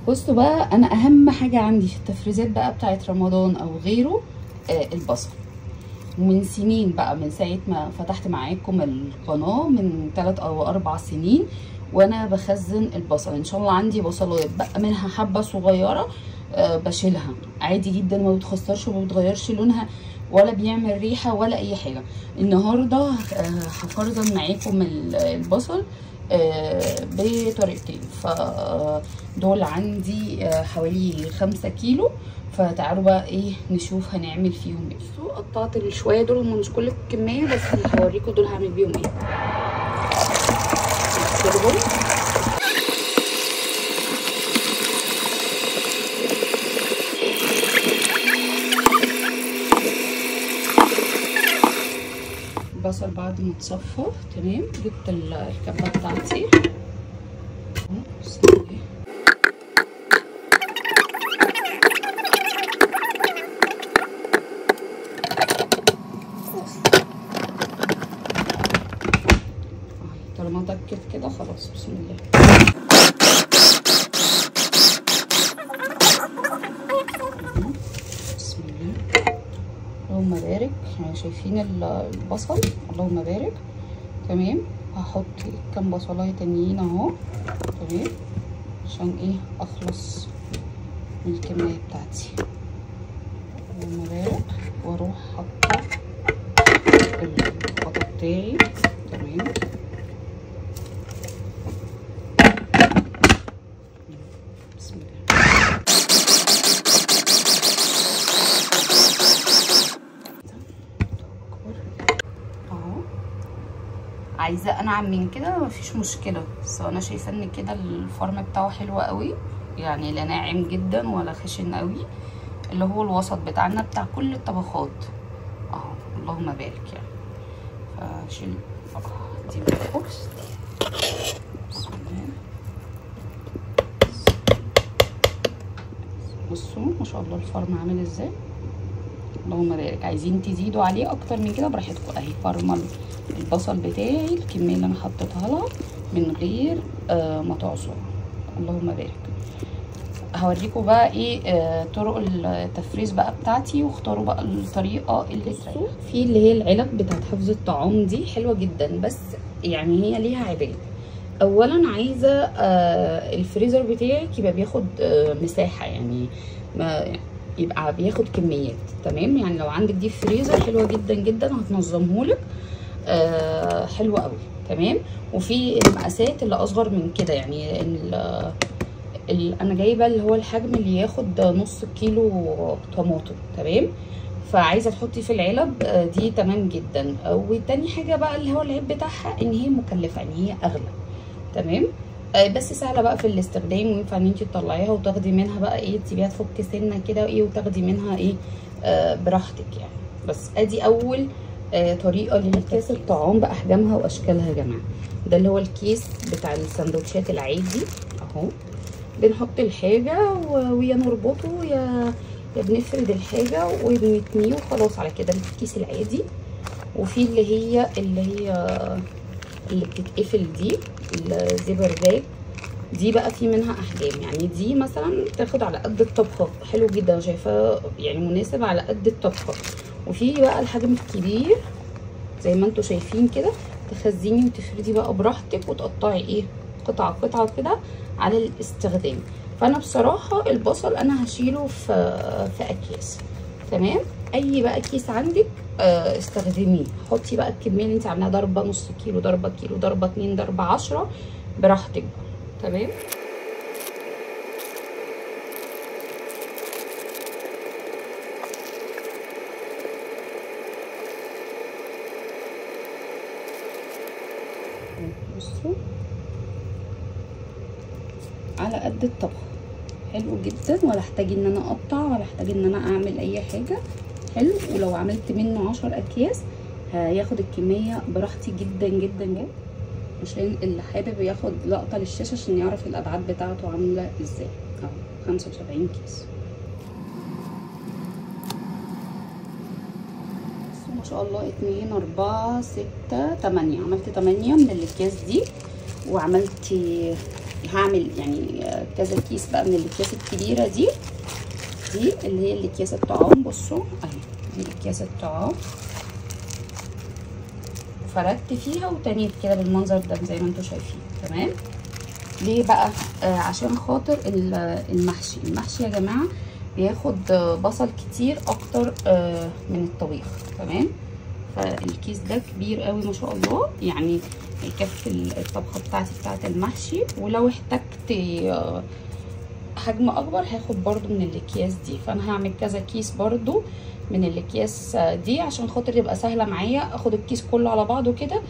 بصوا بقى، انا اهم حاجه عندي في التفريزات بقى بتاعت رمضان او غيره البصل. ومن سنين بقى، من ساعه ما فتحت معاكم القناه من 3 أو 4 سنين وانا بخزن البصل. ان شاء الله عندي بصلايه بقى منها حبه صغيره بشيلها عادي جدا، ما بتخسرش وما بتغيرش لونها ولا بيعمل ريحه ولا اي حاجه. النهارده هفرزن معاكم البصل بطريقتين. فدول عندي حوالي 5 كيلو. فتعالوا بقى ايه نشوف هنعمل فيهم ايه. بصوا قطعت الشويه دول، هم مش كل الكميه بس هوريكم دول هعمل بيهم ايه. نغسلهم البصل بعد ما اتصفى تمام. جبت الكبه بتاعتي طالما اتأكد كده خلاص. بسم الله. بسم الله. اللهم بارك. يعني شايفين البصل، اللهم بارك. تمام. هحط كام بصلايه تانيين اهو. تمام. عشان ايه اخلص من الكميه بتاعتي. اللهم بارك. واروح حاطه الخلطه بتاعي. تمام. بسم الله. اهو عايزه انعم من كده مفيش مشكله، بس انا شايفه ان كده الفرم بتاعه حلو قوي، يعني لا ناعم جدا ولا خشن قوي، اللي هو الوسط بتاعنا بتاع كل الطبخات اهو. اللهم بارك. يعني فشيل دي من البوكس. بسم الله. بصوا ما شاء الله الفرم عامل ازاي. اللهم بارك. عايزين تزيدوا عليه اكتر من كده براحتكم. اهي فرمه البصل بتاعي الكميه اللي انا حطيتها لها من غير ما تعصر. اللهم بارك. هوريكم بقى ايه طرق التفريز بقى بتاعتي، واختاروا بقى الطريقه اللي تريحكم. في اللي هي العلب بتاعت حفظ الطعام دي حلوه جدا، بس يعني هي ليها عيبين. اولا عايزه الفريزر بتاعك يبقى بياخد مساحه، يعني ما يبقى بياخد كميات. تمام. يعني لو عندك دي فريزر حلوه جدا جدا هتنظمهولك حلوه قوي. تمام. وفي المقاسات اللي اصغر من كده، يعني انا جايبه اللي هو الحجم اللي ياخد نص كيلو طماطم. تمام. فعايزه تحطي في العلب دي تمام جدا. وتاني حاجه بقى اللي هو العيب بتاعها ان هي مكلفه، ان هي اغلى. تمام. بس سهله بقى في الاستخدام، وينفع ان انت تطلعيها وتاخدي منها بقى ايه، تسيبيها تفك سنه كده ايه وتاخدي منها ايه براحتك يعني. بس ادي اول طريقه لكيس الطعام باحجامها واشكالها يا جماعه. ده اللي هو الكيس بتاع السندوتشات العادي اهو. بنحط الحاجه ويا نربطه يا بنفرد الحاجه وبنتنيه وخلاص على كده. الكيس العادي. وفي اللي بتتقفل دي الزيبر باج دي بقى في منها احجام. يعني دي مثلا تاخد على قد الطبخه، حلو جدا شايفاه يعني مناسب على قد الطبخه. وفي بقى الحجم الكبير زي ما انتوا شايفين كده، تخزني وتفردي بقى براحتك وتقطعي ايه قطعه قطعه كده على الاستخدام. فانا بصراحه البصل انا هشيله في اكياس. تمام. اي بقى كيس عندك استخدميه. حطي بقى الكميه اللي انت عاملاها، ضربه نص كيلو، ضربه كيلو، ضربه 2، ضربه 10 براحتك بقى. تمام. بصوا على قد الطبخ حلو جدا، ولا احتاج ان انا اقطع ولا احتاج ان انا اعمل اي حاجه. حلو. ولو عملت منه 10 اكياس هياخد الكميه براحتي جدا جدا جدا. عشان اللي حابب ياخد لقطه للشاشه عشان يعرف الابعاد بتاعته عامله ازاي اهو. 75 كيس. ما شاء الله 2 4 6 8. عملت 8 من الاكياس دي، وعملت هعمل يعني كذا كيس بقى من الاكياس الكبيره دي اللي هي الاكياس الطعام. بصوا اهي دي اكياس الطعام، فردت فيها وتنيت كده بالمنظر ده زي ما انتم شايفين. تمام. ليه بقى؟ عشان خاطر المحشي يا جماعه بياخد بصل كتير اكتر من الطبيخ. تمام. فالكيس ده كبير قوي ما شاء الله، يعني يكفي الطبخه بتاعت المحشي. ولو احتجت حجم اكبر هاخد برضو من الاكياس دي، فانا هعمل كذا كيس برضو من الاكياس دي عشان خاطر يبقى سهله معايا. اخد الكيس كله على بعضه كده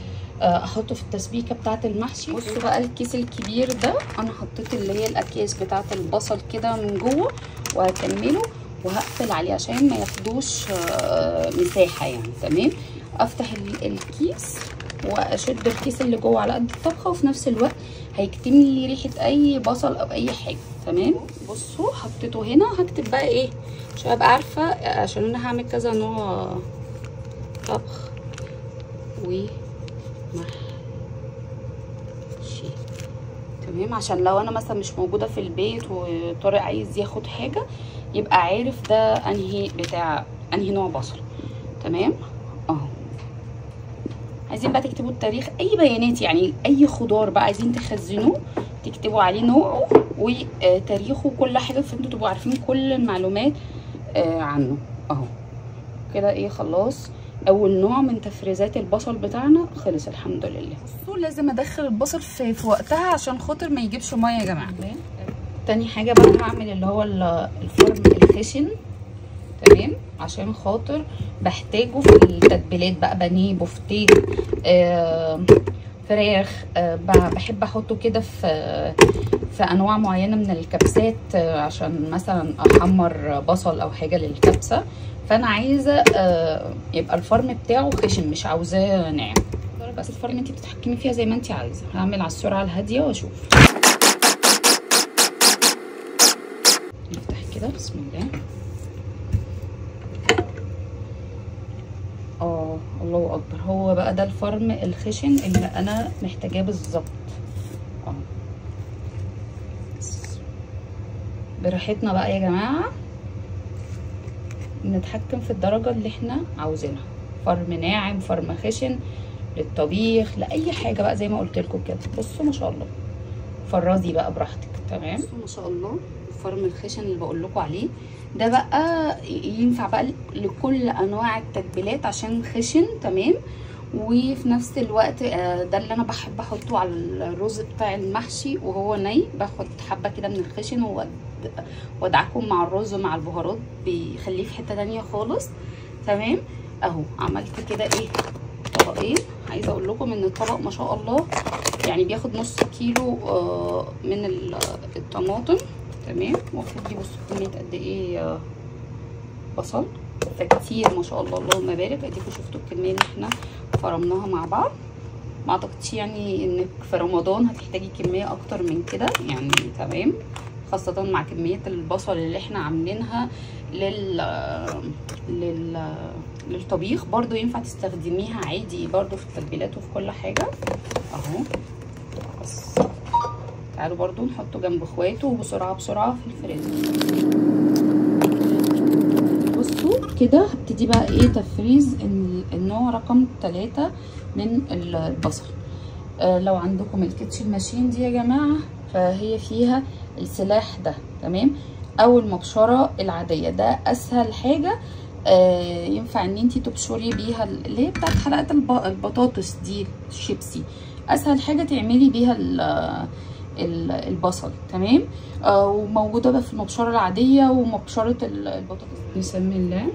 احطه في التسبيكه بتاعه المحشي. بصوا بقى الكيس الكبير ده انا حطيت اللي هي الاكياس بتاعه البصل كده من جوه، وهكمله وهقفل عليه عشان ما ياخدوش مساحه يعني. تمام. افتح الكيس واشد الكيس اللي جوه على قد الطبخه، وفي نفس الوقت هيكتم لي ريحه اي بصل او اي حاجه. تمام. بصوا حطيته هنا. هكتب بقى ايه عشان ابقى عارفه، عشان انا هعمل كذا نوع طبخ ومحشي. تمام. عشان لو انا مثلا مش موجوده في البيت وطارق عايز ياخد حاجه يبقى عارف ده انهي نوع بصل. تمام اهو. عايزين بقى تكتبوا التاريخ، اي بيانات يعني اي خضار بقى عايزين تخزنوه تكتبوا عليه نوعه وتاريخه وكل حاجه، فانتوا تبقوا عارفين كل المعلومات عنه. اهو كده ايه خلاص اول نوع من تفريزات البصل بتاعنا خلص الحمد لله. بصوا لازم ادخل البصل في وقتها عشان خاطر ما يجيبش ميه يا جماعه. تاني حاجه بقى هعمل اللي هو الفرن الخشن. تمام. عشان خاطر بحتاجه في التتبيلات بقى، بانيه، بفتيك، فراخ. بحب احطه كده في انواع معينه من الكبسات عشان مثلا احمر بصل او حاجه للكبسه. فانا عايزه يبقى الفرن بتاعه خشن، مش عاوزاه ناعم. بس الفرن انت بتتحكمي فيها زي ما انت عايزه. هعمل على السرعه الهاديه واشوف. نفتح كده بسم الله. الله اكبر. هو بقى ده الفرن الخشن اللي انا محتاجاه بالظبط. براحتنا بقى يا جماعه نتحكم في الدرجه اللي احنا عاوزينها، فرن ناعم، فرن خشن، للطبيخ، لاي حاجه بقى زي ما قلت لكم كده. بصوا ما شاء الله فرزي بقى براحتك. تمام. بصوا ما شاء الله الفرن الخشن اللي بقول لكم عليه ده بقى ينفع بقى لكل انواع التتبيلات عشان خشن. تمام. وفي نفس الوقت ده اللي انا بحب احطه على الرز بتاع المحشي وهو ني. باخد حبه كده من الخشن وادعكم مع الرز مع البهارات، بيخليه في حته تانية خالص. تمام. اهو عملت كده ايه طبقين. عايزه اقول لكم ان الطبق ما شاء الله يعني بياخد نص كيلو من الطماطم. تمام. المفروض دي بصوا كميه قد ايه بصل، فكتير ما شاء الله اللهم بارك. اديكم شفتوا الكميه اللي احنا فرمناها مع بعض. ما اعتقدش يعني انك في رمضان هتحتاجي كميه اكتر من كده يعني. تمام. خاصه مع كميه البصل اللي احنا عاملينها للطبيخ. برضو ينفع تستخدميها عادي برضو في التتبيلات وفي كل حاجه. اهو بس تعالوا برضو نحطه جنب اخواته وبسرعه في الفريزر. بصوا كده هبتدي بقى ايه تفريز النوع رقم 3 من البصل. لو عندكم الكيتشن ماشين دي يا جماعه فهي فيها السلاح ده. تمام. او المبشره العاديه، ده اسهل حاجه. ينفع ان انتي تبشري بيها اللي هي بتاعت حلقات البطاطس دي الشيبسي. اسهل حاجه تعملي بيها البصل. تمام. وموجوده بقى في المبشره العاديه ومبشره البطاطس. بسم الله.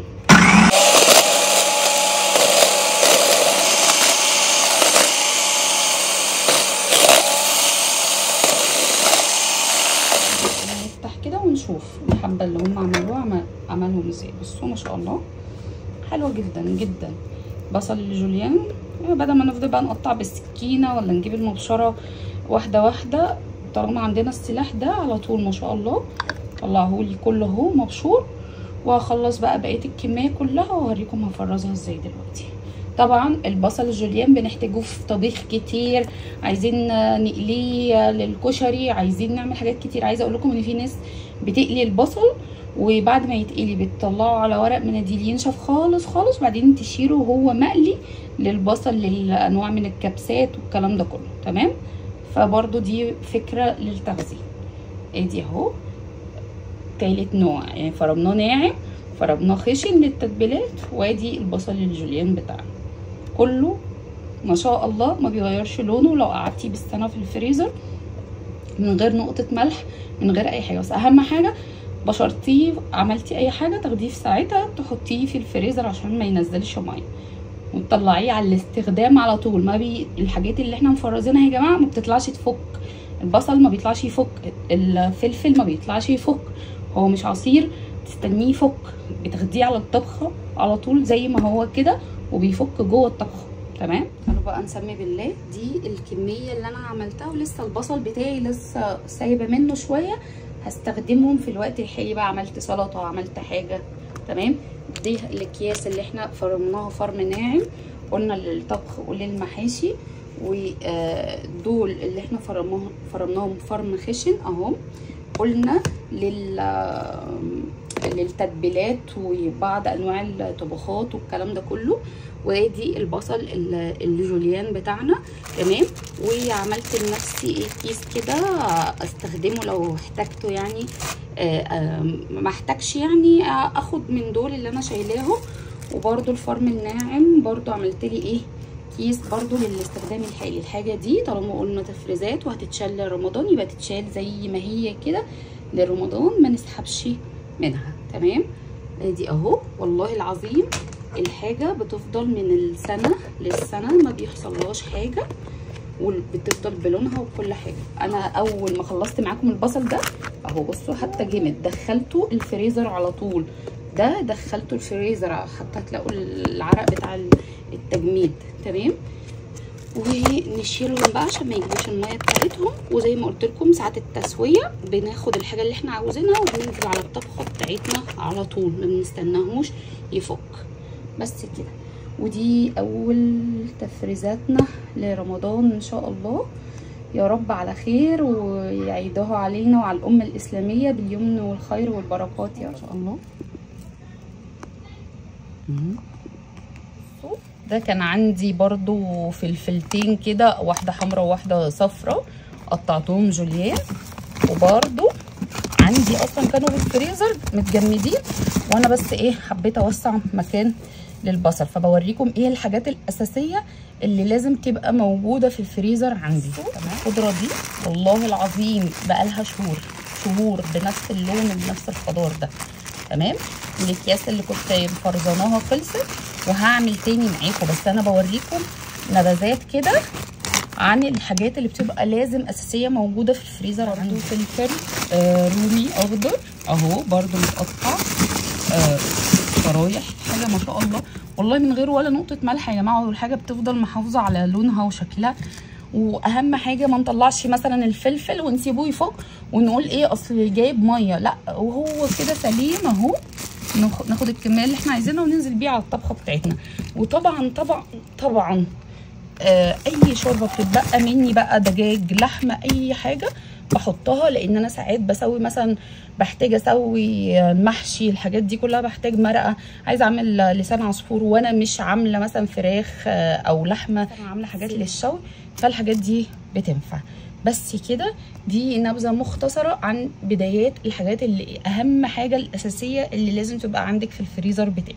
نفتح كده ونشوف الحبه اللي هم عملوها عملهم ازاي. بصوا ما شاء الله حلوه جدا جدا. بصل الجوليان بدل ما نفضل بقى نقطع بالسكينه ولا نجيب المبشره واحده واحده، طالما عندنا السلاح ده على طول ما شاء الله طلعهولي كله اهو مبشور. وهخلص بقى بقيه الكميه كلها واوريكم هفرزها ازاي دلوقتي. طبعا البصل الجوليان بنحتاجه في طبيخ كتير، عايزين نقليه للكشري، عايزين نعمل حاجات كتير. عايزه اقول لكم ان في ناس بتقلي البصل وبعد ما يتقلي بتطلعه على ورق مناديل ينشف خالص خالص، وبعدين تشيله وهو مقلي للبصل للانواع من الكبسات والكلام ده كله. تمام، فبرضو دي فكره للتغذيه. ادي اهو تالت نوع، يعني فرمناه ناعم، فرمناه خشن للتتبيلات، وادي البصل الجوليان بتاعنا كله ما شاء الله ما بيغيرش لونه لو قعدتيه بالسنه في الفريزر من غير نقطه ملح من غير اي حاجه. بس اهم حاجه بشرتيه، عملتي اي حاجه تاخديه في ساعتها تحطيه في الفريزر عشان ما ينزلش ميه، وتطلعيه على الاستخدام على طول. ما الحاجات اللي احنا مفرزينها يا جماعه ما بتطلعش تفك، البصل ما بيطلعش يفك، الفلفل ما بيطلعش يفك، هو مش عصير تستنيه يفك، بتاخديه على الطبخه على طول زي ما هو كده وبيفك جوه الطبخه. تمام، تعالوا بقى نسمي بالله. دي الكميه اللي انا عملتها، ولسه البصل بتاعي لسه سايبه منه شويه، هستخدمهم في الوقت الحالي بقى. عملت سلطه، عملت حاجه. تمام، دي الاكياس اللي احنا فرمناها فرم ناعم، قلنا للطبخ وللمحاشي، ودول اللي احنا فرمناهم فرم خشن اهو، قلنا للتتبيلات وبعض انواع الطبخات والكلام ده كله. وادي البصل الجوليان بتاعنا. تمام، وعملت لنفسي كيس كده استخدمه لو احتاجته، يعني ما احتاجش يعني اخد من دول اللي انا شايلاهم. وبرده الفرم الناعم برده عملت لي كيس برده للاستخدام الحالي. الحاجه دي طالما قلنا تفريزات وهتتشال لرمضان يبقى تتشال زي ما هي كده لرمضان، ما نسحبش منها. تمام، ادي اهو والله العظيم الحاجه بتفضل من السنه للسنه ما بيحصلهاش حاجه، وبتفضل بلونها وكل حاجه. انا اول ما خلصت معاكم البصل ده اهو بصوا حتى جمد، دخلته الفريزر على طول. ده دخلته الفريزر حتى هتلاقوا العرق بتاع التجميد. تمام، ونشيلهم بقى عشان ما يجيبوش الميه بتاعتهم. وزي ما قلت لكم ساعه التسويه بناخد الحاجه اللي احنا عاوزينها وبننزل على الطبخه بتاعتنا على طول، ما بنستناهوش يفك. بس كده، ودي اول تفريزاتنا لرمضان ان شاء الله. يا رب على خير ويعيدها علينا وعلى الامه الاسلاميه باليمن والخير والبركات يا شاء الله. ده كان عندي برضو فلفلتين كده، واحده حمراء وواحده صفراء، قطعتهم جوليان. وبرضو عندي اصلا كانوا في الفريزر متجمدين، وانا بس حبيت اوسع مكان للبصل، فبوريكم الحاجات الاساسيه اللي لازم تبقى موجوده في الفريزر عندي. الخضره دي والله العظيم بقالها شهور بنفس اللون وبنفس الخضار ده. تمام، الاكياس اللي كنت مفرزناها خلصت، وهعمل تاني معاكم، بس انا بوريكم نبذات كده عن الحاجات اللي بتبقى لازم اساسيه موجوده في الفريزر. عنده فلفل رومي اخضر اهو برضو متقطع شرايح، حاجه ما شاء الله والله من غير ولا نقطه ملح يا جماعه، والحاجه بتفضل محافظه على لونها وشكلها. واهم حاجه ما نطلعش مثلا الفلفل ونسيبه يفك ونقول اصل جايب ميه، لا وهو كده سليم اهو. ناخد الكميه اللي احنا عايزينها وننزل بيها على الطبخه بتاعتنا. وطبعا طبعا طبعا اي شوربه بتتبقى مني بقى، دجاج لحمه اي حاجه بحطها، لان انا ساعات بسوي مثلا بحتاج اسوي محشي، الحاجات دي كلها بحتاج مرقه، عايزه اعمل لسان عصفور وانا مش عامله مثلا فراخ او لحمه، انا عامله حاجات للشوي، فالحاجات دي بتنفع. بس كده دي نبذه مختصره عن بدايات الحاجات اللي اهم حاجه الاساسيه اللي لازم تبقى عندك في الفريزر بتاعك.